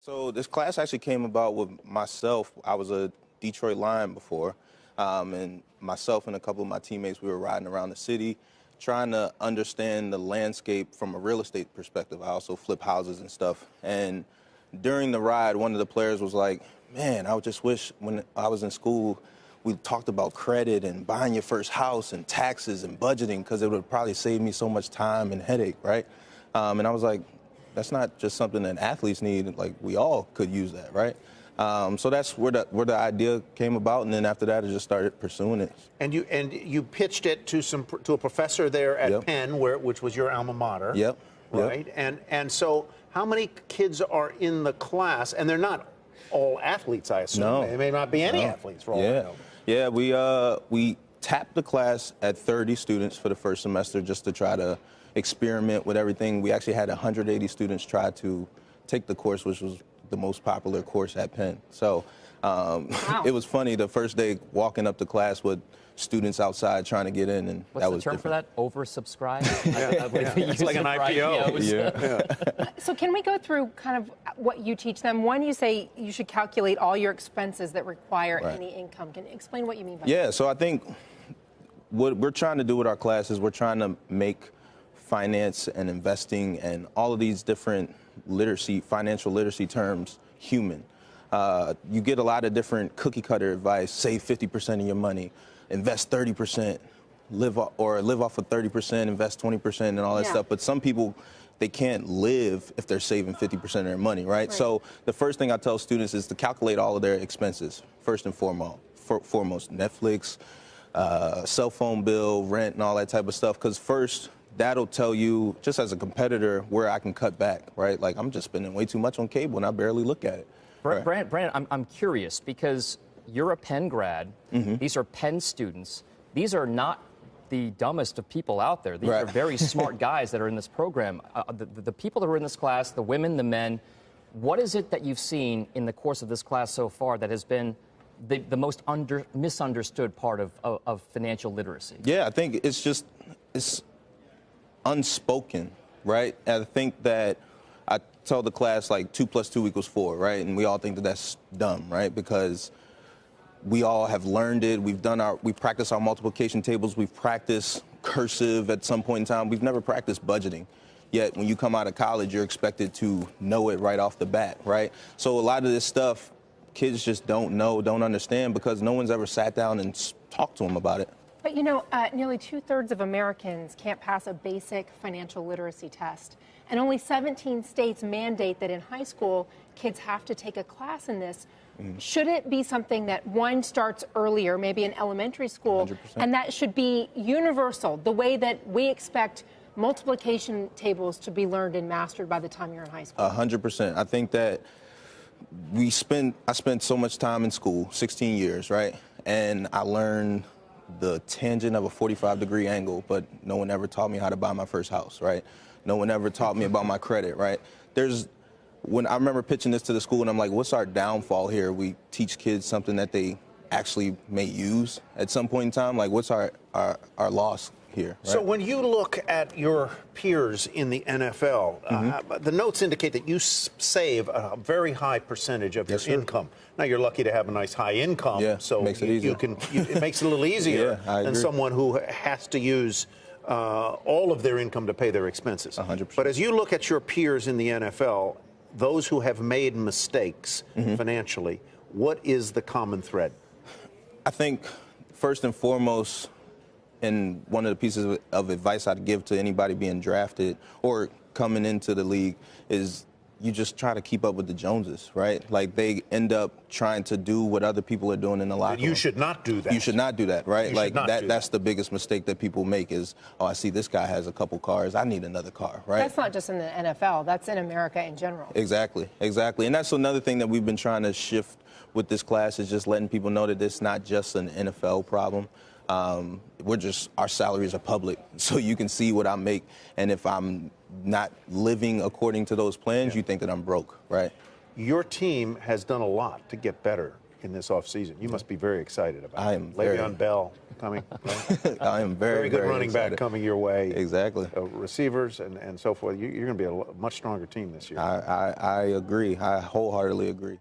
So this class actually came about with myself. I was a Detroit Lion before, and myself and a couple of my teammates, we were riding around the city trying to understand the landscape from a real estate perspective. I also flip houses and stuff. And during the ride, one of the players was like, man, I just wish when I was in school, we talked about credit and buying your first house and taxes and budgeting, because it would probably save me so much time and headache, right? And I was like, that's not just something that athletes need. Like, we all could use that, right? So that's where the idea came about, and then after that, I just started pursuing it. And you pitched it to a professor there at Penn, which was your alma mater. Yep. Right. And so, how many kids are in the class? And they're not all athletes, I assume. No. There may not be any athletes for all I know. Yeah. We tapped the class at 30 students for the first semester just to try to experiment with everything. We actually had 180 students try to take the course, which was the most popular course at Penn. So it was funny the first day walking up to class with students outside trying to get in, and what's that the was term different. for that? Oversubscribed? It's like an IPO. So can we go through kind of what you teach them? One, you say you should calculate all your expenses that require any income. Can you explain what you mean by that? Yeah, so I think what we're trying to do with our class is we're trying to make finance and investing and all of these different financial literacy terms human. You get a lot of different cookie cutter advice: save 50% of your money, invest 30%, live off of 30%, invest 20%, and all that stuff. But some people, they can't live if they're saving 50% of their money, right? So the first thing I tell students is to calculate all of their expenses first and foremost. Netflix, cell phone bill, rent, and all that type of stuff. Because first, that'll tell you, just as a competitor, where I can cut back, right? Like, I'm just spending way too much on cable, and I barely look at it. Brandon, I'm curious, because you're a Penn grad. These are Penn students. These are not the dumbest of people out there. These are very smart guys that are in this program. The people that are in this class, the women, the men, what is it that you've seen in the course of this class so far that has been the most misunderstood part of financial literacy? Yeah, I think it's unspoken, right? I think that I tell the class, like, 2 + 2 = 4, right? And we all think that that's dumb, right? Because we all have learned it. We practice our multiplication tables. We've practiced cursive at some point in time. We've never practiced budgeting. Yet when you come out of college, you're expected to know it right off the bat, right? So a lot of this stuff, kids just don't know, don't understand, because no one's ever sat down and talked to them about it. But, you know, nearly 2/3 of Americans can't pass a basic financial literacy test. And only 17 states mandate that in high school, kids have to take a class in this. Should it be something that one starts earlier, maybe in elementary school, 100%. and that should be universal, the way that we expect multiplication tables to be learned and mastered by the time you're in high school? 100%. I think that I spent so much time in school, 16 years, right? And I learned the tangent of a 45-degree angle, but no one ever taught me how to buy my first house, right? No one ever taught me about my credit, right? When I remember pitching this to the school, and I'm like, what's our downfall here? We teach kids something that they actually may use at some point in time. Like, what's our loss here? Right? So when you look at your peers in the NFL, the notes indicate that you save a very high percentage of your income. Now, you're lucky to have a nice high income, so makes it easier. it makes it a little easier than someone who has to use all of their income to pay their expenses. 100%. But as you look at your peers in the NFL, those who have made mistakes financially, what is the common thread? I think first and foremost, and one of the pieces of advice I'd give to anybody being drafted or coming into the league is you just try to keep up with the Joneses, right? Like, they end up trying to do what other people are doing in the locker room. You should not do that. You should not do that, right? Like, that's the biggest mistake that people make is, oh, I see this guy has a couple cars, I need another car, right? That's not just in the NFL. That's in America in general. Exactly. And that's another thing that we've been trying to shift with this class, is just letting people know that it's not just an NFL problem. Our salaries are public, so you can see what I make. And if I'm not living according to those plans, you think that I'm broke, right? Your team has done a lot to get better in this offseason. You must be very excited about I it. am Le'Veon Bell coming. Right? I am very, good very running excited. back coming your way. Exactly. Receivers and so forth. You're going to be a much stronger team this year. I agree. I wholeheartedly agree.